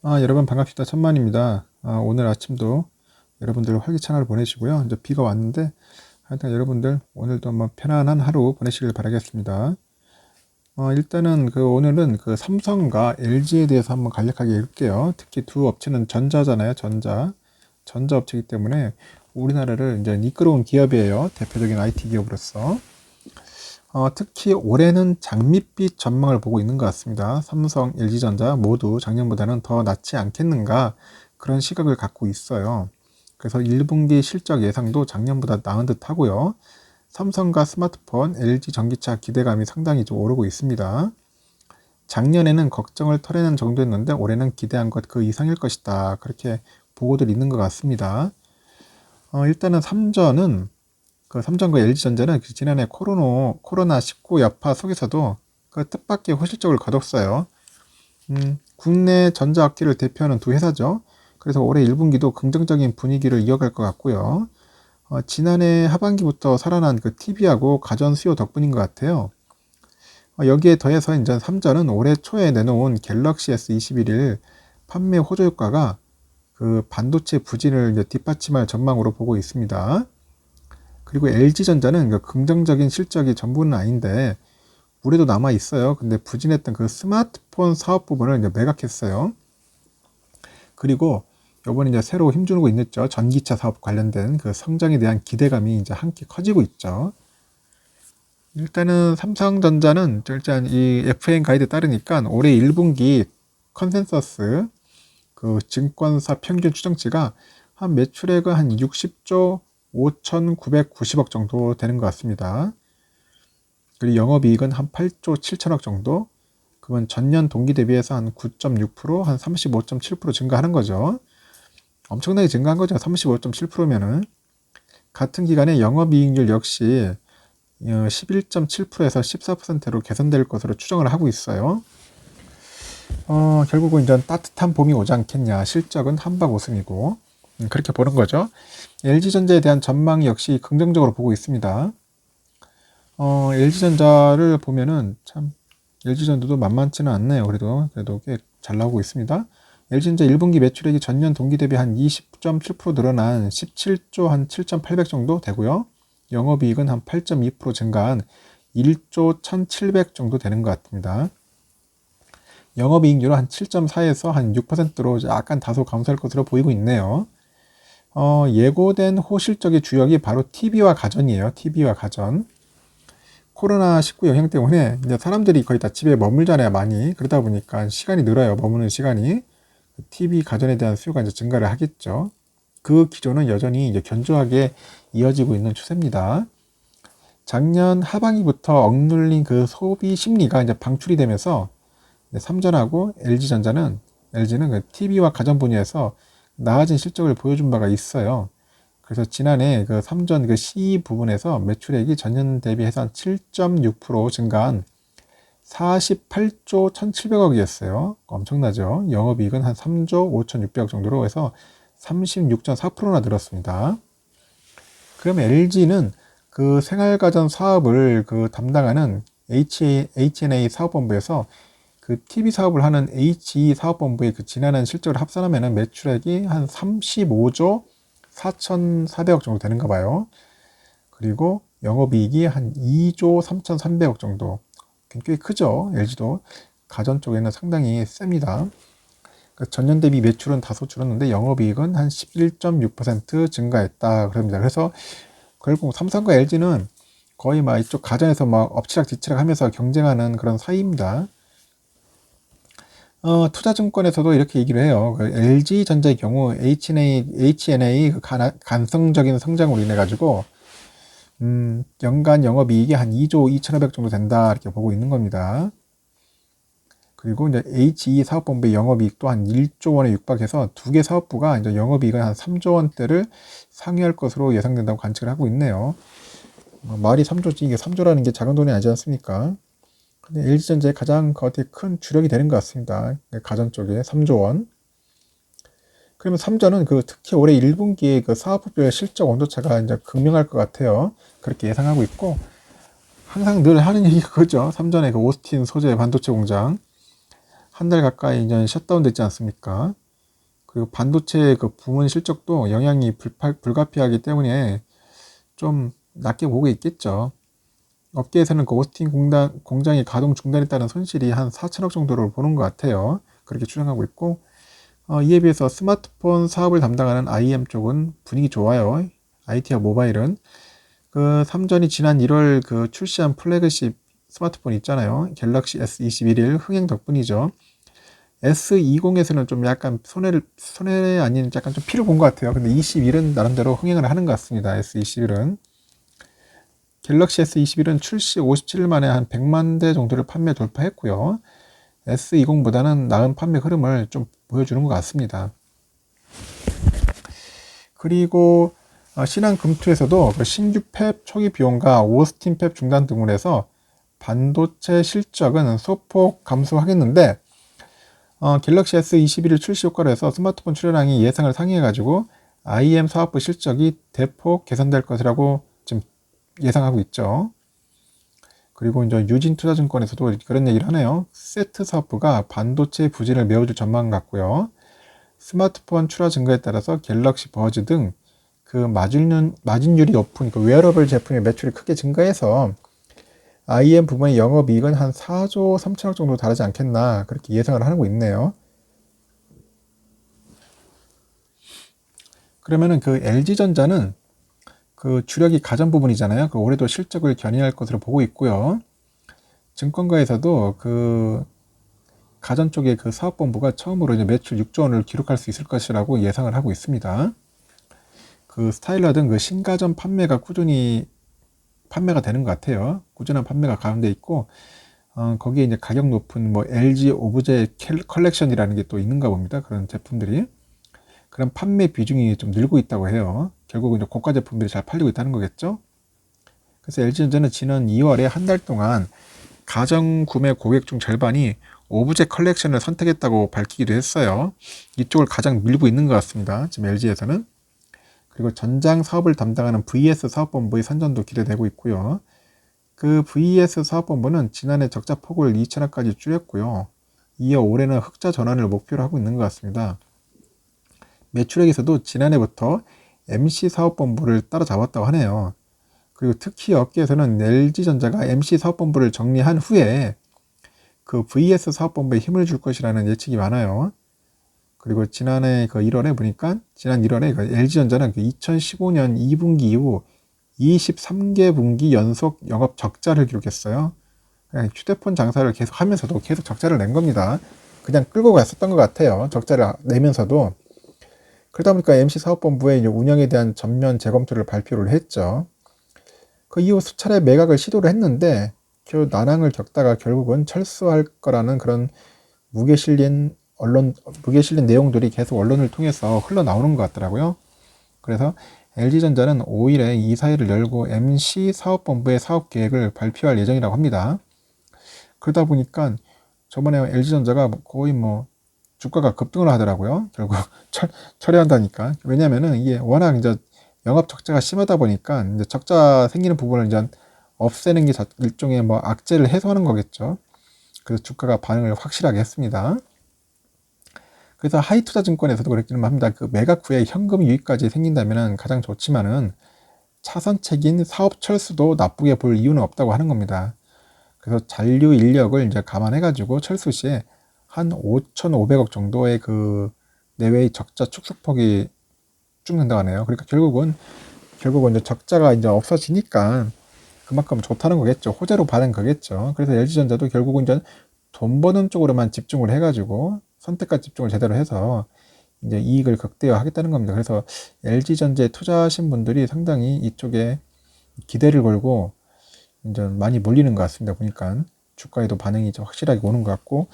여러분 반갑습니다. 천만입니다. 오늘 아침도 여러분들 활기찬 하루 보내시고요. 이제 비가 왔는데 하여튼 여러분들 오늘도 한번 편안한 하루 보내시길 바라겠습니다. 일단은 오늘은 삼성과 LG에 대해서 한번 간략하게 읽을게요. 특히 두 업체는 전자잖아요. 전자 업체이기 때문에 우리나라를 이제 이끌어온 기업이에요. 대표적인 IT 기업으로서. 특히 올해는 장밋빛 전망을 보고 있는 것 같습니다. 삼성, LG전자 모두 작년보다는 더 낫지 않겠는가 그런 시각을 갖고 있어요. 그래서 1분기 실적 예상도 작년보다 나은 듯 하고요. 삼성과 스마트폰, LG 전기차 기대감이 상당히 좀 오르고 있습니다. 작년에는 걱정을 털어내는 정도였는데 올해는 기대한 것 그 이상일 것이다. 그렇게 보고들 있는 것 같습니다. 일단은 삼성과 LG전자는 지난해 코로나19 여파 속에서도 뜻밖의 호실적을 거뒀어요. 국내 전자업계를 대표하는 두 회사죠. 그래서 올해 1분기도 긍정적인 분위기를 이어갈 것 같고요. 지난해 하반기부터 살아난 TV하고 가전 수요 덕분인 것 같아요. 여기에 더해서 이제 삼전은 올해 초에 내놓은 갤럭시 S21일 판매 호조 효과가 반도체 부진을 이제 뒷받침할 전망으로 보고 있습니다. 그리고 LG전자는 긍정적인 실적이 전부는 아닌데 우려도 남아 있어요. 근데 부진했던 스마트폰 사업 부분을 이제 매각했어요. 그리고 이번에 이제 새로 힘주고 있죠. 전기차 사업 관련된 성장에 대한 기대감이 이제 함께 커지고 있죠. 일단은 삼성전자는 일단 이 FAN 가이드에 따르니까 올해 1분기 컨센서스 증권사 평균 추정치가 한 매출액은 한 60조 5,990억 정도 되는 것 같습니다. 그리고 영업이익은 한 8조 7천억 정도. 그건 전년 동기 대비해서 한 9.6%, 한 35.7% 증가하는 거죠. 엄청나게 증가한 거죠. 35.7%면은. 같은 기간에 영업이익률 역시 11.7%에서 14%로 개선될 것으로 추정을 하고 있어요. 결국은 이제 따뜻한 봄이 오지 않겠냐. 실적은 한박 웃음이고. 그렇게 보는 거죠. LG전자에 대한 전망 역시 긍정적으로 보고 있습니다. LG전자를 보면은 참 LG전자도 만만치는 않네요. 그래도 꽤 잘 나오고 있습니다. LG전자 1분기 매출액이 전년 동기 대비 한 20.7% 늘어난 17조 한 7,800 정도 되고요. 영업이익은 한 8.2% 증가한 1조 1,700 정도 되는 것 같습니다. 영업이익률은 한 7.4에서 한 6%로 약간 다소 감소할 것으로 보이고 있네요. 예고된 호실적의 주역이 바로 TV와 가전이에요. TV와 가전. 코로나19 영향 때문에 이제 사람들이 거의 다 집에 머물잖아요, 많이. 그러다 보니까 시간이 늘어요, 머무는 시간이. TV 가전에 대한 수요가 이제 증가를 하겠죠. 그 기조는 여전히 이제 견조하게 이어지고 있는 추세입니다. 작년 하반기부터 억눌린 소비 심리가 이제 방출이 되면서 삼전하고 LG는 TV와 가전 분야에서 나아진 실적을 보여준 바가 있어요. 그래서 지난해 삼전 CE 부분에서 매출액이 전년 대비해서 7.6% 증가한 48조 1,700억이었어요. 엄청나죠. 영업이익은 한 3조 5,600억 정도로 해서 36.4%나 늘었습니다. 그럼 LG는 생활가전 사업을 담당하는 H&A 사업본부에서 TV 사업을 하는 HE 사업본부의 지난해 실적을 합산하면 매출액이 한 35조 4,400억 정도 되는가 봐요. 그리고 영업이익이 한 2조 3,300억 정도. 꽤 크죠. LG도. 가전 쪽에는 상당히 셉니다. 전년 대비 매출은 다소 줄었는데 영업이익은 한 11.6% 증가했다. 그럽니다. 그래서 결국 삼성과 LG는 거의 막 이쪽 가전에서 막 엎치락뒤치락 하면서 경쟁하는 그런 사이입니다. 투자증권에서도 이렇게 얘기를 해요. LG전자의 경우 H&A 간성적인 성장으로 인해 가지고 연간 영업이익이 한 2조 2,500 정도 된다 이렇게 보고 있는 겁니다. 그리고 이제 HE 사업본부의 영업이익도 한 1조 원에 육박해서 두 개 사업부가 이제 영업이익은 한 3조 원대를 상회할 것으로 예상된다고 관측을 하고 있네요. 말이 3조지 이게 3조라는 게 작은 돈이 아니지 않습니까? 근데 LG전자의 가장 어떻게 큰 주력이 되는 것 같습니다. 가전 쪽에 3조 원. 그러면 삼전은 특히 올해 1분기에 사업부별 실적 온도차가 이제 극명할 것 같아요. 그렇게 예상하고 있고, 항상 늘 하는 얘기가 그거죠. 삼전의 오스틴 소재 반도체 공장. 한 달 가까이 이제 셧다운 됐지 않습니까? 그리고 반도체 그 부문 실적도 영향이 불가피하기 때문에 좀 낮게 보고 있겠죠. 업계에서는 그 오스틴 공장이 가동 중단에 따른 손실이 한 4천억 정도로 보는 것 같아요. 그렇게 추정하고 있고, 이에 비해서 스마트폰 사업을 담당하는 IM 쪽은 분위기 좋아요. IT와 모바일은. 그 삼전이 지난 1월 그 출시한 플래그십 스마트폰 있잖아요. 갤럭시 S21일 흥행 덕분이죠. S20에서는 좀 약간 손해 아닌 약간 좀 피를 본 것 같아요. 근데 21은 나름대로 흥행을 하는 것 같습니다. S21은. 갤럭시 S21은 출시 57일 만에 한 100만 대 정도를 판매 돌파했고요. S20보다는 나은 판매 흐름을 좀 보여주는 것 같습니다. 그리고 신한 금투에서도 그 신규 팹 초기 비용과 오스틴 팹 중단 등으로 해서 반도체 실적은 소폭 감소하겠는데 갤럭시 S21일 출시 효과로 해서 스마트폰 출하량이 예상을 상회해가지고 IM 사업부 실적이 대폭 개선될 것이라고 지금 예상하고 있죠. 그리고 이제 유진투자증권에서도 그런 얘기를 하네요. 세트 사업부가 반도체 부진을 메워줄 전망 같고요. 스마트폰 출하 증가에 따라서 갤럭시 버즈 등 그 마진율이 높은 그 웨어러블 제품의 매출이 크게 증가해서 IM 부문의 영업이익은 한 4조 3천억 정도 다르지 않겠나 그렇게 예상을 하고 있네요. 그러면은 그 LG전자는 그 주력이 가전 부분이잖아요. 그 올해도 실적을 견인할 것으로 보고 있고요. 증권가에서도 그 가전 쪽의 그 사업본부가 처음으로 이제 매출 6조 원을 기록할 수 있을 것이라고 예상을 하고 있습니다. 그 스타일러 등 그 신가전 판매가 꾸준히 판매가 되는 것 같아요. 꾸준한 판매가 가운데 있고, 거기에 이제 가격 높은 뭐 LG 오브제 컬렉션이라는 게 또 있는가 봅니다. 그런 제품들이. 그런 판매 비중이 좀 늘고 있다고 해요. 결국 이제 고가 제품들이 잘 팔리고 있다는 거겠죠. 그래서 LG전자는 지난 2월에 한 달 동안 가전 구매 고객 중 절반이 오브제 컬렉션을 선택했다고 밝히기도 했어요. 이쪽을 가장 밀고 있는 것 같습니다. 지금 LG에서는. 그리고 전장 사업을 담당하는 VS 사업본부의 선전도 기대되고 있고요. 그 VS 사업본부는 지난해 적자 폭을 2천억까지 줄였고요. 이어 올해는 흑자 전환을 목표로 하고 있는 것 같습니다. 매출액에서도 지난해부터 MC 사업본부를 따라잡았다고 하네요. 그리고 특히 업계에서는 LG전자가 MC 사업본부를 정리한 후에 그 VS 사업본부에 힘을 줄 것이라는 예측이 많아요. 그리고 지난해 그 1월에 보니까 지난 1월에 그 LG전자는 그 2015년 2분기 이후 23개 분기 연속 영업 적자를 기록했어요. 그냥 휴대폰 장사를 계속 하면서도 계속 적자를 낸 겁니다. 그냥 끌고 갔었던 것 같아요. 적자를 내면서도. 그러다 보니까 MC 사업본부의 운영에 대한 전면 재검토를 발표를 했죠. 그 이후 수차례 매각을 시도를 했는데 난항을 겪다가 결국은 철수할 거라는 그런 무게 실린 내용들이 계속 언론을 통해서 흘러나오는 것 같더라고요. 그래서 LG전자는 5일에 이사회를 열고 MC 사업본부의 사업 계획을 발표할 예정이라고 합니다. 그러다 보니까 저번에 LG전자가 거의 뭐 주가가 급등을 하더라고요. 결국 철회한다니까. 왜냐면은 이게 워낙 이제 영업 적자가 심하다 보니까 이제 적자 생기는 부분을 이제 없애는 게 일종의 뭐 악재를 해소하는 거겠죠. 그래서 주가가 반응을 확실하게 했습니다. 그래서 하이투자증권에서도 그랬기는 합니다. 그 매각 후에 현금 유입까지 생긴다면 가장 좋지만은 차선책인 사업 철수도 나쁘게 볼 이유는 없다고 하는 겁니다. 그래서 잔류 인력을 이제 감안해가지고 철수 시에 한 5,500억 정도의 그 내외의 적자 축소폭이 죽는다고 하네요. 그러니까 결국은 이제 적자가 이제 없어지니까 그만큼 좋다는 거겠죠. 호재로 받은 거겠죠. 그래서 LG전자도 결국은 이제 돈 버는 쪽으로만 집중을 해가지고 선택과 집중을 제대로 해서 이제 이익을 극대화하겠다는 겁니다. 그래서 LG전자에 투자하신 분들이 상당히 이쪽에 기대를 걸고 이제 많이 몰리는 것 같습니다. 보니까 주가에도 반응이 좀 확실하게 오는 것 같고,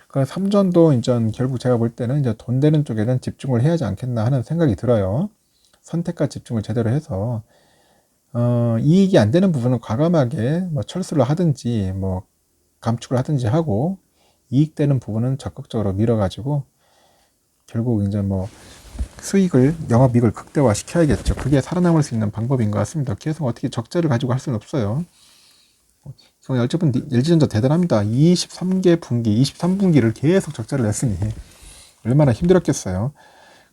그 삼전도 이제 결국 제가 볼 때는 이제 돈 되는 쪽에는 집중을 해야 하지 않겠나 하는 생각이 들어요. 선택과 집중을 제대로 해서 이익이 안 되는 부분은 과감하게 뭐 철수를 하든지 뭐 감축을 하든지 하고 이익되는 부분은 적극적으로 밀어가지고 결국 이제 뭐 영업이익을 극대화 시켜야겠죠. 그게 살아남을 수 있는 방법인 것 같습니다. 계속 어떻게 적자를 가지고 할 수는 없어요. 어쨌든 LG전자 대단합니다. 23개 분기, 23분기를 계속 적자를 냈으니 얼마나 힘들었겠어요.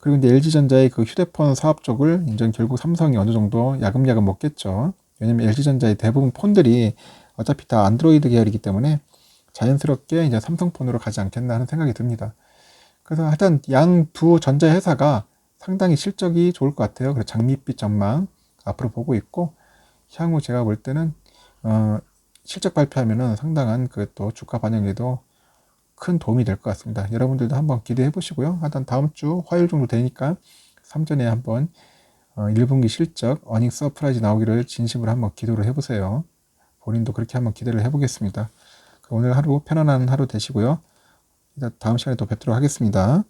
그리고 이제 LG전자의 그 휴대폰 사업 쪽을 이제 결국 삼성이 어느 정도 야금야금 먹겠죠. 왜냐면 LG전자의 대부분 폰들이 어차피 다 안드로이드 계열이기 때문에 자연스럽게 이제 삼성폰으로 가지 않겠나 하는 생각이 듭니다. 그래서 하여튼 양 두 전자회사가 상당히 실적이 좋을 것 같아요. 그래서 장밋빛 전망 앞으로 보고 있고, 향후 제가 볼 때는 실적 발표하면은 상당한 그 또 주가 반영에도 큰 도움이 될 것 같습니다. 여러분들도 한번 기대해 보시고요. 하여튼 다음 주 화요일 정도 되니까 삼전에 한번 1분기 실적 어닝 서프라이즈 나오기를 진심으로 한번 기도를 해보세요. 본인도 그렇게 한번 기대를 해보겠습니다. 오늘 하루 편안한 하루 되시고요. 다음 시간에 또 뵙도록 하겠습니다.